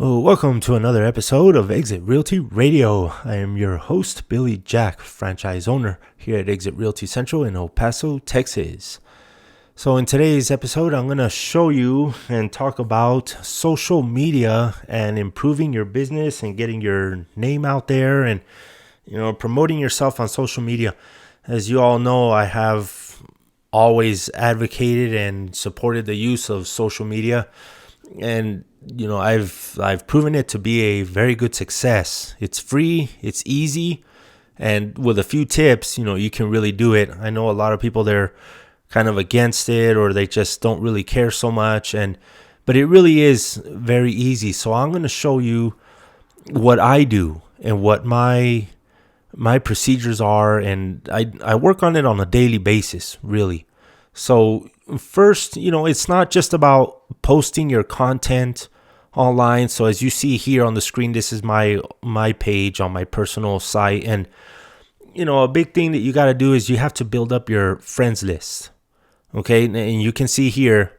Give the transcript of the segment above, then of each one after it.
Oh, welcome to another episode of Exit Realty Radio. I am your host, Billy Jack, franchise owner here at Exit Realty Central in El Paso, Texas. So in today's episode, I'm going to show you and talk about social media and improving your business and getting your name out there and, promoting yourself on social media. As you all know, I have always advocated and supported the use of social media. And I've proven it to be a very good success. It's free, it's easy, and with a few tips, you can really do it. I know a lot of people, they're kind of against it, or they just don't really care so much, but it really is very easy. So I'm going to show you what I do and what my procedures are, and I work on it on a daily basis, really. So first, it's not just about posting your content online. So as you see here on the screen, this is my page on my personal site. And, a big thing that you got to do is you have to build up your friends list. Okay. And you can see here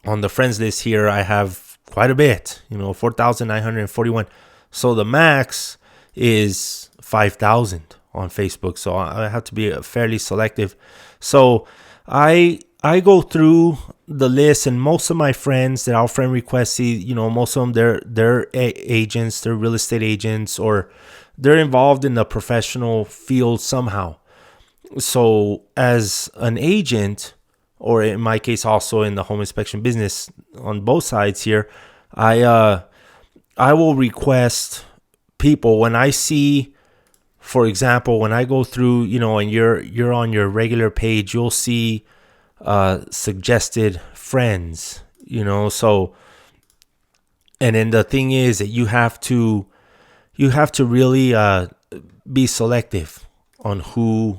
on the friends list here, I have quite a bit, 4,941. So the max is 5,000 on Facebook. So I have to be fairly selective. So I go through the list, and most of my friends that I'll friend request, see, most of them, they're agents, they're real estate agents, or they're involved in the professional field somehow. So as an agent, or in my case also in the home inspection business, on both sides here, I will request people when I see. For example, when I go through, and you're on your regular page, you'll see suggested friends, so, and then the thing is that you have to really be selective on who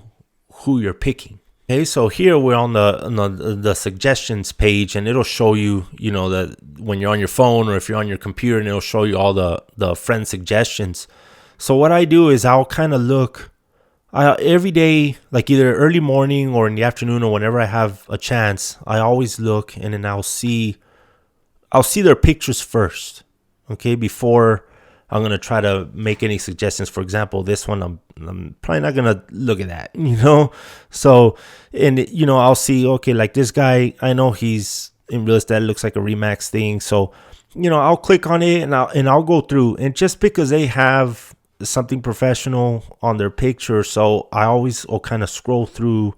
you're picking. Okay, so here we're on the suggestions page, and it'll show you, that when you're on your phone or if you're on your computer, and it'll show you all the friend suggestions. So what I do is I'll kind of look every day, like either early morning or in the afternoon or whenever I have a chance. I always look, and then I'll see their pictures first, okay, before I'm gonna try to make any suggestions. For example, this one, I'm probably not gonna look at that, So, and I'll see, okay, like this guy, I know he's in real estate, it looks like a Remax thing, so I'll click on it and I'll go through, and just because they have something professional on their picture, so I always will kind of scroll through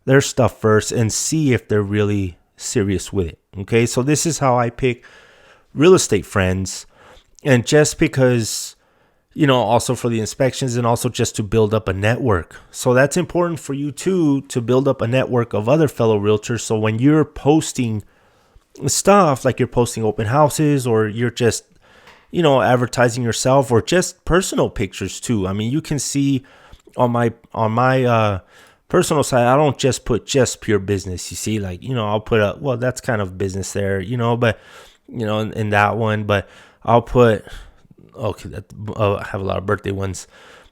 their stuff first and see if they're really serious with it. Okay, so this is how I pick real estate friends, and just because, also for the inspections, and also just to build up a network. So that's important for you too, to build up a network of other fellow realtors. So when you're posting stuff, like you're posting open houses, or you're just advertising yourself, or just personal pictures too. I mean, you can see on my personal side, I don't just put just pure business. You see, like, I'll put well, that's kind of business there, but, in that one, but I'll put, okay, I have a lot of birthday ones,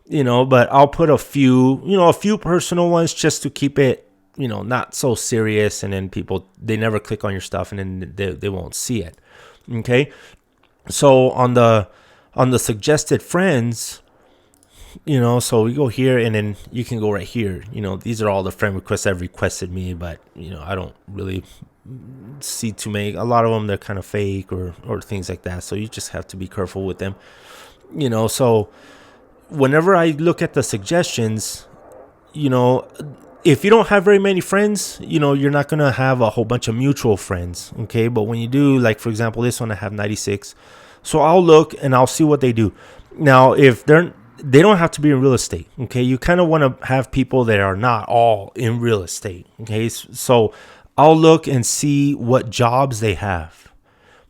but I'll put a few personal ones just to keep it, not so serious. And then people, they never click on your stuff, and then they won't see it. Okay. So on the suggested friends, so we go here, and then you can go right here. These are all the friend requests that have requested me, but I don't really see too many. A lot of them, they're kind of fake or things like that. So you just have to be careful with them. So whenever I look at the suggestions, if you don't have very many friends, you're not going to have a whole bunch of mutual friends. Okay. But when you do, like, for example, this one, I have 96. So I'll look and I'll see what they do. Now, if they don't have to be in real estate. Okay. You kind of want to have people that are not all in real estate. Okay. So I'll look and see what jobs they have.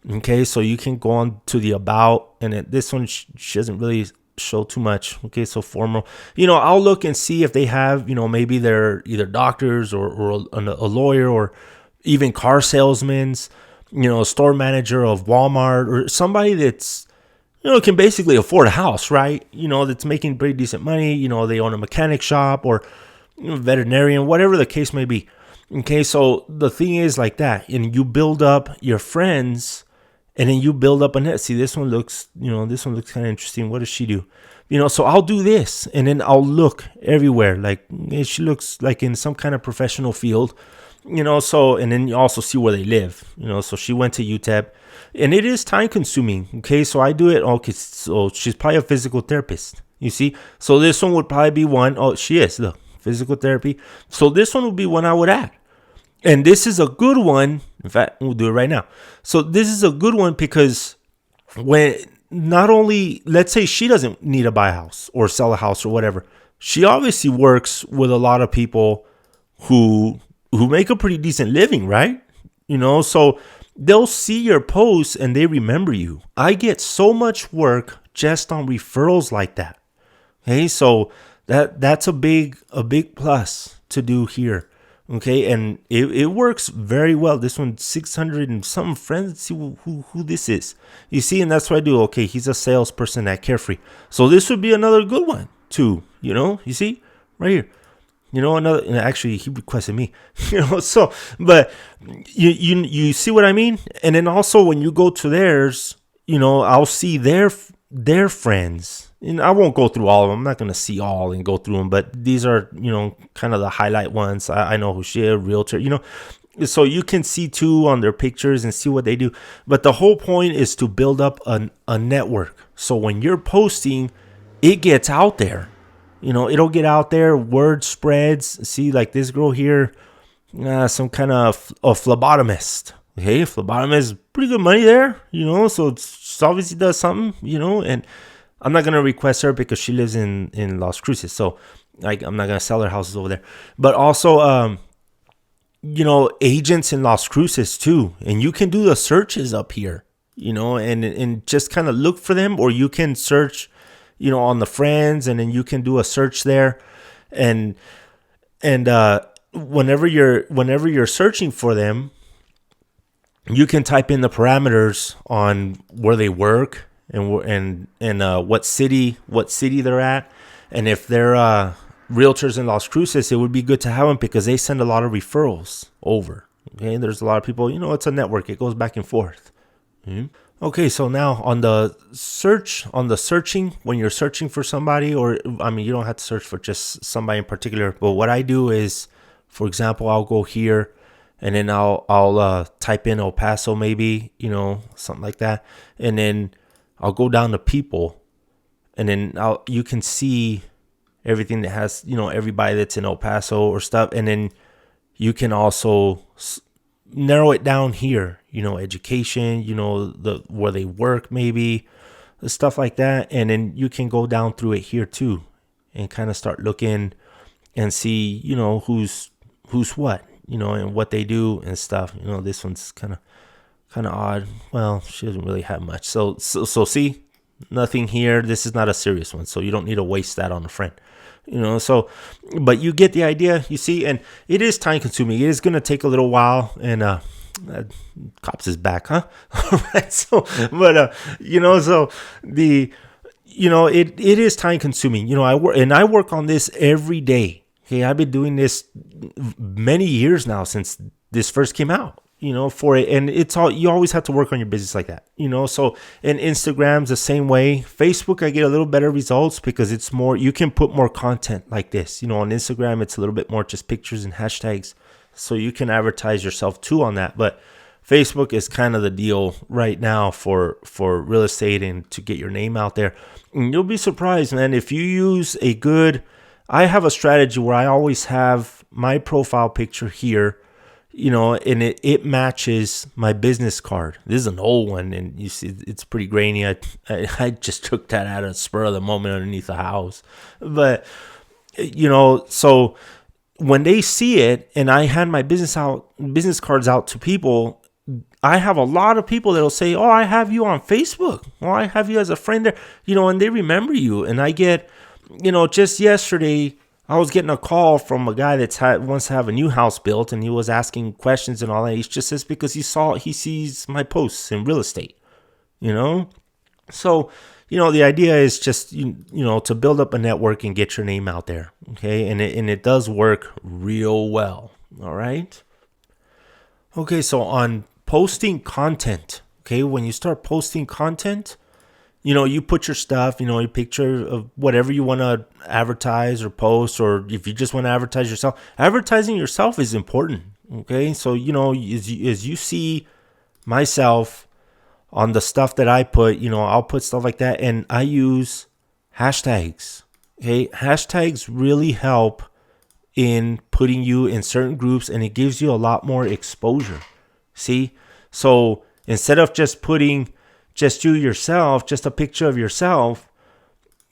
Okay. So you can go on to the about, and this one, she doesn't really show too much. Okay, so formal. I'll look and see if they have, maybe they're either doctors or a lawyer, or even car salesmen, a store manager of Walmart, or somebody that's, can basically afford a house, right? That's making pretty decent money. They own a mechanic shop, or veterinarian, whatever the case may be. Okay, so the thing is like that, and you build up your friends and then you build up a net. See, this one looks kind of interesting. What does she do? So I'll do this, and then I'll look everywhere. Like, she looks like in some kind of professional field, so, and then you also see where they live, so she went to UTEP, and it is time consuming. Okay, so I do it. Okay, so she's probably a physical therapist, you see. So this one would probably be one. Oh, she is, look, physical therapy. So this one would be one I would add. And this is a good one. In fact, we'll do it right now. So this is a good one because when, not only, let's say she doesn't need to buy a house or sell a house or whatever, she obviously works with a lot of people who make a pretty decent living, right? So they'll see your posts and they remember you. I get so much work just on referrals like that. Okay, so that's a big plus to do here. Okay, and it works very well. This one, 600 and some friends. Let's see who this is. You see, and that's what I do. Okay, he's a salesperson at Carefree. So this would be another good one too. You see, right here. Another, and actually he requested me. So, but you see what I mean? And then also when you go to theirs, I'll see their friends. And I won't go through all of them. I'm not going to see all and go through them, but these are, kind of the highlight ones. I know who she is, realtor, so you can see too on their pictures and see what they do. But the whole point is to build up a network. So when you're posting, it gets out there, it'll get out there. Word spreads. See, like this girl here, some kind of a phlebotomist. Okay. Phlebotomist, pretty good money there, so it's obviously does something, and I'm not going to request her because she lives in Las Cruces. So I'm not going to sell her houses over there. But also, agents in Las Cruces too. And you can do the searches up here, and just kind of look for them. Or you can search, on the friends, and then you can do a search there. And whenever you're searching for them, you can type in the parameters on where they work, and what city they're at, and if they're realtors in Las Cruces, it would be good to have them because they send a lot of referrals over. Okay, there's a lot of people. It's a network. It goes back and forth. Mm-hmm. Okay, so now on the searching, when you're searching for somebody, or you don't have to search for just somebody in particular. But what I do is, for example, I'll go here, and then I'll type in El Paso, maybe, something like that, and then I'll go down to people, and then you can see everything that has, everybody that's in El Paso or stuff. And then you can also narrow it down here, education, where they work, maybe stuff like that. And then you can go down through it here too and kind of start looking and see, who's what, and what they do and stuff. This one's kind of odd. Well, she doesn't really have much. So see, nothing here. This is not a serious one, so you don't need to waste that on a friend. So, but you get the idea, you see, and it is time consuming. It is going to take a little while, and cops is back, huh? All right. So, but so the, it is time consuming. I work on this every day. Okay, I've been doing this many years now since this first came out. For it, and it's all, you always have to work on your business like that, so, and Instagram's the same way. Facebook, I get a little better results because it's more, you can put more content like this, on Instagram, it's a little bit more just pictures and hashtags, so you can advertise yourself too on that. But Facebook is kind of the deal right now for real estate and to get your name out there. And you'll be surprised, man, if you use I have a strategy where I always have my profile picture here, and it matches my business card. This is an old one, and you see it's pretty grainy. I just took that out of the spur of the moment underneath the house. But, so when they see it and I hand my business cards out to people, I have a lot of people that'll say, "Oh, I have you on Facebook. Oh, I have you as a friend there," and they remember you. And I get, just yesterday, I was getting a call from a guy wants to have a new house built, and he was asking questions and all that. He just says because he sees my posts in real estate, So, the idea is just to build up a network and get your name out there, okay? And it does work real well. All right. Okay, so on posting content, Okay, when you start posting content, you put your stuff, your picture of whatever you want to advertise or post, or if you just want to advertise yourself. Advertising yourself is important. Okay, so as you see myself on the stuff that I put, I'll put stuff like that, and I use hashtags. Okay, hashtags really help in putting you in certain groups, and it gives you a lot more exposure. See, so instead of just putting just you yourself, just a picture of yourself,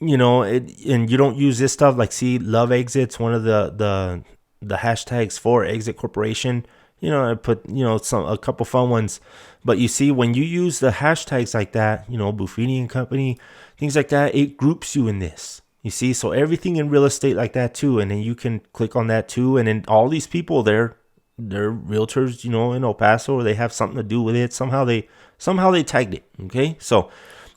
and you don't use this stuff like, see, love exits, one of the hashtags for Exit Corporation. I put a couple fun ones, but you see, when you use the hashtags like that, Buffini and Company, things like that, it groups you in this. You see, so everything in real estate like that too, and then you can click on that too, and then all these people, they're realtors, in El Paso, or they have something to do with it. Somehow they tagged it. Okay, so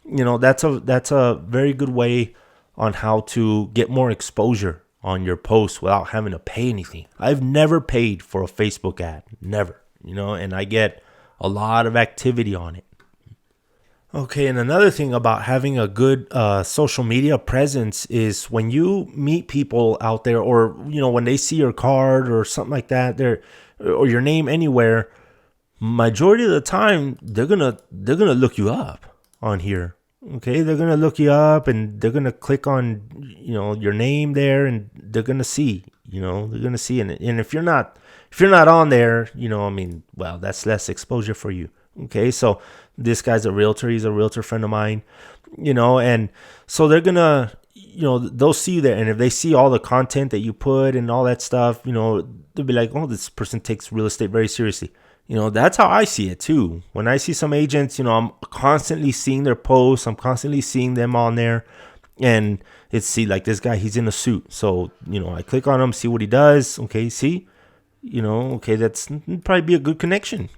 that's a very good way on how to get more exposure on your posts without having to pay anything. I've never paid for a Facebook ad, never, and I get a lot of activity on it. Okay, and another thing about having a good social media presence is when you meet people out there, or when they see your card or something like that, or your name anywhere, majority of the time they're gonna look you up on here. Okay, they're gonna look you up, and they're gonna click on your name there, and they're gonna see and if you're not on there, well, that's less exposure for you. Okay, so this guy's a realtor, he's a realtor friend of mine, and so they're gonna they'll see you there, and if they see all the content that you put and all that stuff, they'll be like, oh, this person takes real estate very seriously. That's how I see it too. When I see some agents, I'm constantly seeing their posts, I'm constantly seeing them on there, and it's, see, like this guy, he's in a suit, so I click on him, see what he does. Okay, see, okay, that's probably be a good connection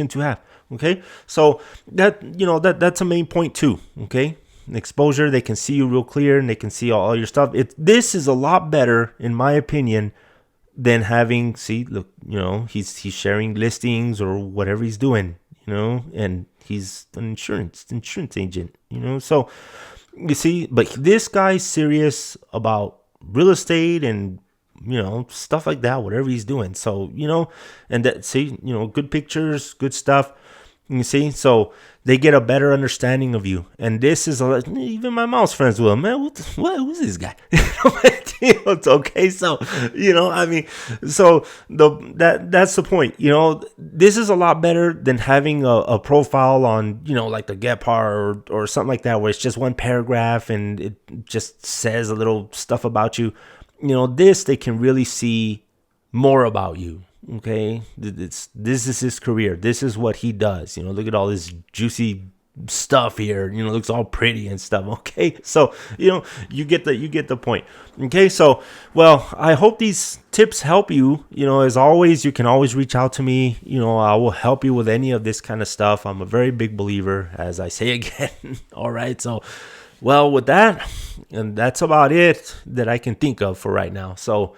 to have. Okay, so that's a main point too. Okay, exposure, they can see you real clear, and they can see all your stuff. This is a lot better, in my opinion, than having, see, look, he's sharing listings or whatever he's doing, and he's an insurance agent, so you see, but this guy's serious about real estate and stuff like that, whatever he's doing. So and that, see, good pictures, good stuff. You see, so they get a better understanding of you. And this is even my mom's friends with him. Man, who's this guy? It's okay. So, so that's the point. This is a lot better than having a profile on, like the Gepar or something like that, where it's just one paragraph and it just says a little stuff about you. This, they can really see more about you. Okay, this is his career. This is what he does. Look at all this juicy stuff here. Looks all pretty and stuff. Okay, so you get the point. Okay, so well, I hope these tips help you. As always, you can always reach out to me. I will help you with any of this kind of stuff. I'm a very big believer, as I say again. All right, so well, with that, and that's about it that I can think of for right now. So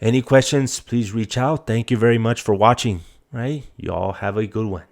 any questions, please reach out. Thank you very much for watching. Right? You all have a good one.